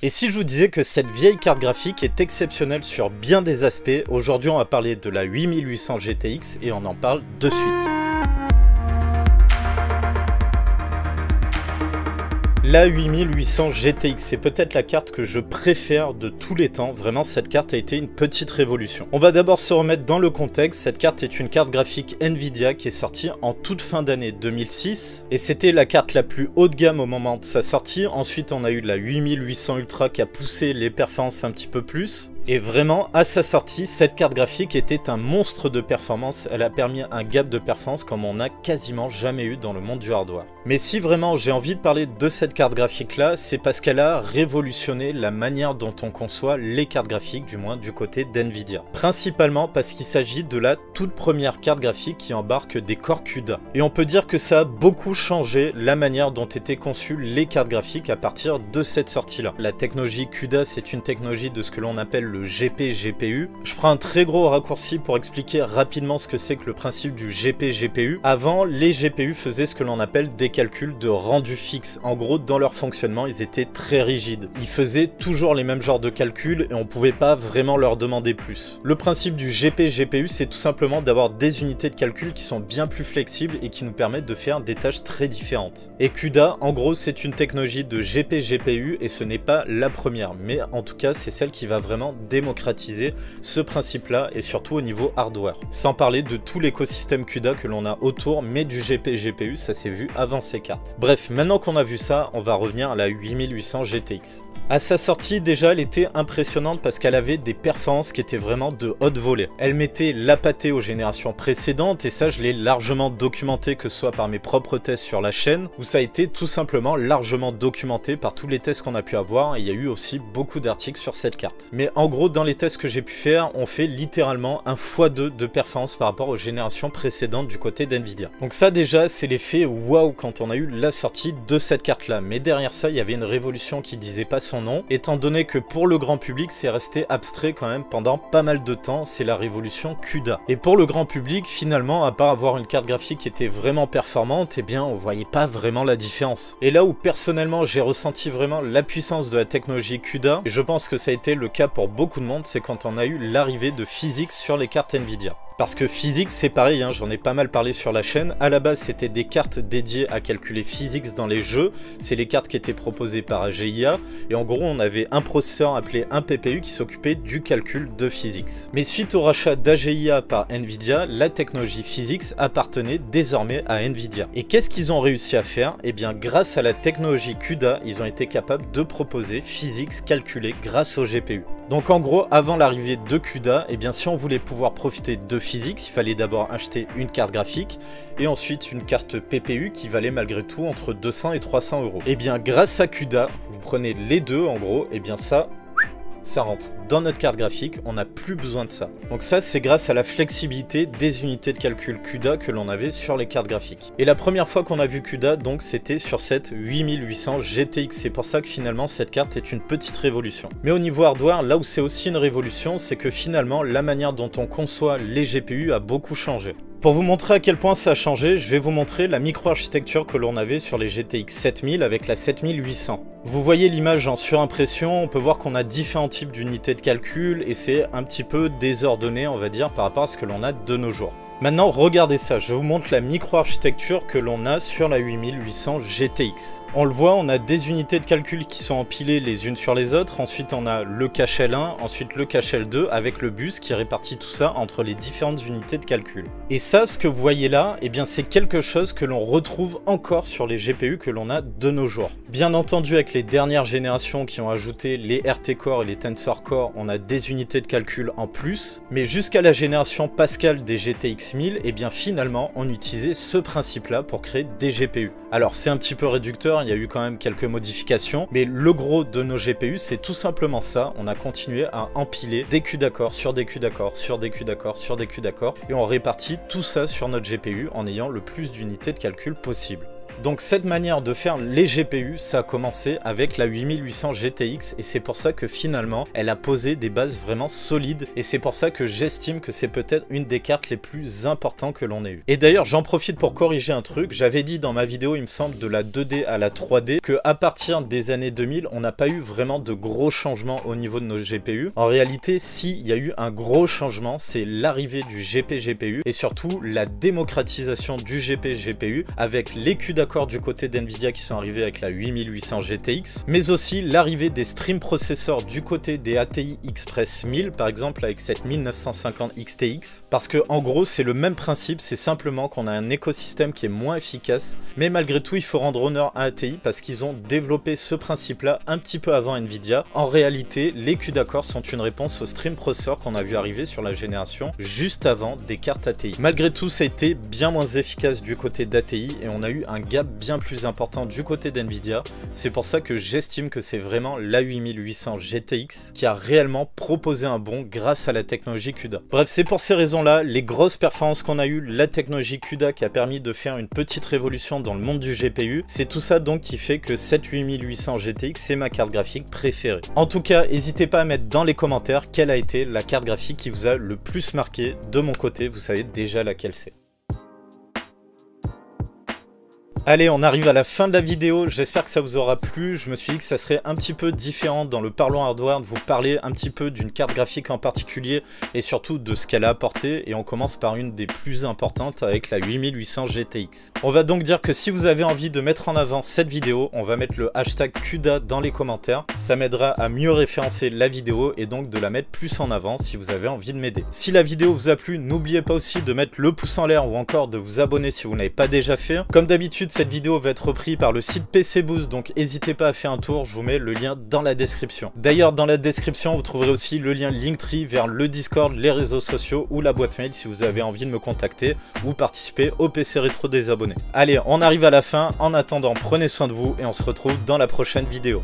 Et si je vous disais que cette vieille carte graphique est exceptionnelle sur bien des aspects, aujourd'hui on va parler de la 8800 GTX et on en parle de suite. La 8800 GTX, c'est peut-être la carte que je préfère de tous les temps. Vraiment, cette carte a été une petite révolution. On va d'abord se remettre dans le contexte. Cette carte est une carte graphique Nvidia qui est sortie en toute fin d'année 2006. Et c'était la carte la plus haut de gamme au moment de sa sortie. Ensuite, on a eu la 8800 Ultra qui a poussé les performances un petit peu plus. Et vraiment, à sa sortie, cette carte graphique était un monstre de performance. Elle a permis un gap de performance comme on n'a quasiment jamais eu dans le monde du hardware. Mais si vraiment j'ai envie de parler de cette carte graphique là, c'est parce qu'elle a révolutionné la manière dont on conçoit les cartes graphiques, du moins du côté d'Nvidia. Principalement parce qu'il s'agit de la toute première carte graphique qui embarque des corps CUDA. Et on peut dire que ça a beaucoup changé la manière dont étaient conçues les cartes graphiques à partir de cette sortie là. La technologie CUDA, c'est une technologie de ce que l'on appelle le GP-GPU. Je prends un très gros raccourci pour expliquer rapidement ce que c'est que le principe du GP-GPU. Avant, les GPU faisaient ce que l'on appelle des calculs de rendu fixe. En gros, dans leur fonctionnement, ils étaient très rigides. Ils faisaient toujours les mêmes genres de calculs et on pouvait pas vraiment leur demander plus. Le principe du GP-GPU, c'est tout simplement d'avoir des unités de calcul qui sont bien plus flexibles et qui nous permettent de faire des tâches très différentes. Et CUDA, en gros, c'est une technologie de GP-GPU et ce n'est pas la première, mais en tout cas, c'est celle qui va vraiment démocratiser ce principe-là et surtout au niveau hardware. Sans parler de tout l'écosystème CUDA que l'on a autour, mais du GP-GPU, ça s'est vu avant ces cartes. Bref, maintenant qu'on a vu ça, on va revenir à la 8800 GTX. À sa sortie, déjà, elle était impressionnante parce qu'elle avait des performances qui étaient vraiment de haute volée. Elle mettait la pâtée aux générations précédentes et ça, je l'ai largement documenté, que ce soit par mes propres tests sur la chaîne ou ça a été tout simplement largement documenté par tous les tests qu'on a pu avoir et il y a eu aussi beaucoup d'articles sur cette carte. Mais en gros, dans les tests que j'ai pu faire, on fait littéralement un x2 de performance par rapport aux générations précédentes du côté d'Nvidia. Donc ça, déjà, c'est l'effet waouh quand on a eu la sortie de cette carte-là. Mais derrière ça, il y avait une révolution qui disait pas son nom, étant donné que pour le grand public c'est resté abstrait quand même pendant pas mal de temps, c'est la révolution CUDA. Et pour le grand public, finalement, à part avoir une carte graphique qui était vraiment performante, eh bien on voyait pas vraiment la différence. Et là où personnellement j'ai ressenti vraiment la puissance de la technologie CUDA, et je pense que ça a été le cas pour beaucoup de monde, c'est quand on a eu l'arrivée de PhysX sur les cartes Nvidia. Parce que PhysX c'est pareil, j'en ai pas mal parlé sur la chaîne, à la base c'était des cartes dédiées à calculer PhysX dans les jeux, c'est les cartes qui étaient proposées par AGIA, et en gros on avait un processeur appelé un PPU qui s'occupait du calcul de PhysX. Mais suite au rachat d'AGIA par Nvidia, la technologie PhysX appartenait désormais à Nvidia. Et qu'est-ce qu'ils ont réussi à faire? Eh bien grâce à la technologie CUDA, ils ont été capables de proposer PhysX calculé grâce au GPU. Donc en gros, avant l'arrivée de CUDA, eh bien si on voulait pouvoir profiter de PhysX, il fallait d'abord acheter une carte graphique et ensuite une carte PPU qui valait malgré tout entre 200 et 300 €. Et bien grâce à CUDA, vous prenez les deux en gros, et bien ça rentre dans notre carte graphique, on n'a plus besoin de ça. Donc ça, c'est grâce à la flexibilité des unités de calcul CUDA que l'on avait sur les cartes graphiques. Et la première fois qu'on a vu CUDA, donc c'était sur cette 8800 GTX. C'est pour ça que finalement cette carte est une petite révolution. Mais au niveau hardware, là où c'est aussi une révolution, c'est que finalement la manière dont on conçoit les GPU a beaucoup changé. Pour vous montrer à quel point ça a changé, je vais vous montrer la micro-architecture que l'on avait sur les GTX 7000 avec la 7800. Vous voyez l'image en surimpression, on peut voir qu'on a différents types d'unités de calcul et c'est un petit peu désordonné, on va dire, par rapport à ce que l'on a de nos jours. Maintenant, regardez ça, je vous montre la micro-architecture que l'on a sur la 8800 GTX. On le voit, on a des unités de calcul qui sont empilées les unes sur les autres, ensuite on a le cache L1, ensuite le cache L2 avec le bus qui répartit tout ça entre les différentes unités de calcul. Et ça, ce que vous voyez là, eh bien c'est quelque chose que l'on retrouve encore sur les GPU que l'on a de nos jours. Bien entendu, avec les dernières générations qui ont ajouté les RT Core et les Tensor Core, on a des unités de calcul en plus, mais jusqu'à la génération Pascal des GTX 1000, et bien finalement on utilisait ce principe là pour créer des GPU. Alors c'est un petit peu réducteur, il y a eu quand même quelques modifications, mais le gros de nos GPU c'est tout simplement ça, on a continué à empiler des CUDA Core sur des CUDA Core sur des CUDA Core sur des CUDA Core et on répartit tout ça sur notre GPU en ayant le plus d'unités de calcul possible. Donc cette manière de faire les GPU, ça a commencé avec la 8800 GTX et c'est pour ça que finalement elle a posé des bases vraiment solides et c'est pour ça que j'estime que c'est peut-être une des cartes les plus importantes que l'on ait eu. Et d'ailleurs j'en profite pour corriger un truc, j'avais dit dans ma vidéo il me semble de la 2D à la 3D que à partir des années 2000 on n'a pas eu vraiment de gros changements au niveau de nos GPU. En réalité si il y a eu un gros changement, c'est l'arrivée du GP-GPU et surtout la démocratisation du GP-GPU avec les CUDA-Core du côté d'NVIDIA qui sont arrivés avec la 8800 GTX, mais aussi l'arrivée des stream processors du côté des ATI Express 1000 par exemple avec cette 1950 XTX, parce que en gros c'est le même principe, c'est simplement qu'on a un écosystème qui est moins efficace, mais malgré tout il faut rendre honneur à ATI parce qu'ils ont développé ce principe là un petit peu avant NVIDIA. En réalité les CUDA-Core sont une réponse aux stream processors qu'on a vu arriver sur la génération juste avant des cartes ATI. Malgré tout ça a été bien moins efficace du côté d'ATI et on a eu un gap bien plus important du côté d'NVIDIA. C'est pour ça que j'estime que c'est vraiment la 8800 GTX qui a réellement proposé un bond grâce à la technologie CUDA. Bref, c'est pour ces raisons-là, les grosses performances qu'on a eues, la technologie CUDA qui a permis de faire une petite révolution dans le monde du GPU, c'est tout ça donc qui fait que cette 8800 GTX c'est ma carte graphique préférée. En tout cas, n'hésitez pas à mettre dans les commentaires quelle a été la carte graphique qui vous a le plus marqué. De mon côté, vous savez déjà laquelle c'est. Allez, on arrive à la fin de la vidéo, j'espère que ça vous aura plu. Je me suis dit que ça serait un petit peu différent dans le Parlons Hardware de vous parler un petit peu d'une carte graphique en particulier et surtout de ce qu'elle a apporté, et on commence par une des plus importantes avec la 8800 GTX. On va donc dire que si vous avez envie de mettre en avant cette vidéo, on va mettre le hashtag CUDA dans les commentaires, ça m'aidera à mieux référencer la vidéo et donc de la mettre plus en avant si vous avez envie de m'aider. Si la vidéo vous a plu, n'oubliez pas aussi de mettre le pouce en l'air ou encore de vous abonner si vous n'avez pas déjà fait. Comme d'habitude, cette vidéo va être reprise par le site PC Boost, donc n'hésitez pas à faire un tour, je vous mets le lien dans la description. D'ailleurs dans la description vous trouverez aussi le lien Linktree vers le Discord, les réseaux sociaux ou la boîte mail si vous avez envie de me contacter ou participer au PC Rétro des abonnés. Allez, on arrive à la fin, en attendant prenez soin de vous et on se retrouve dans la prochaine vidéo.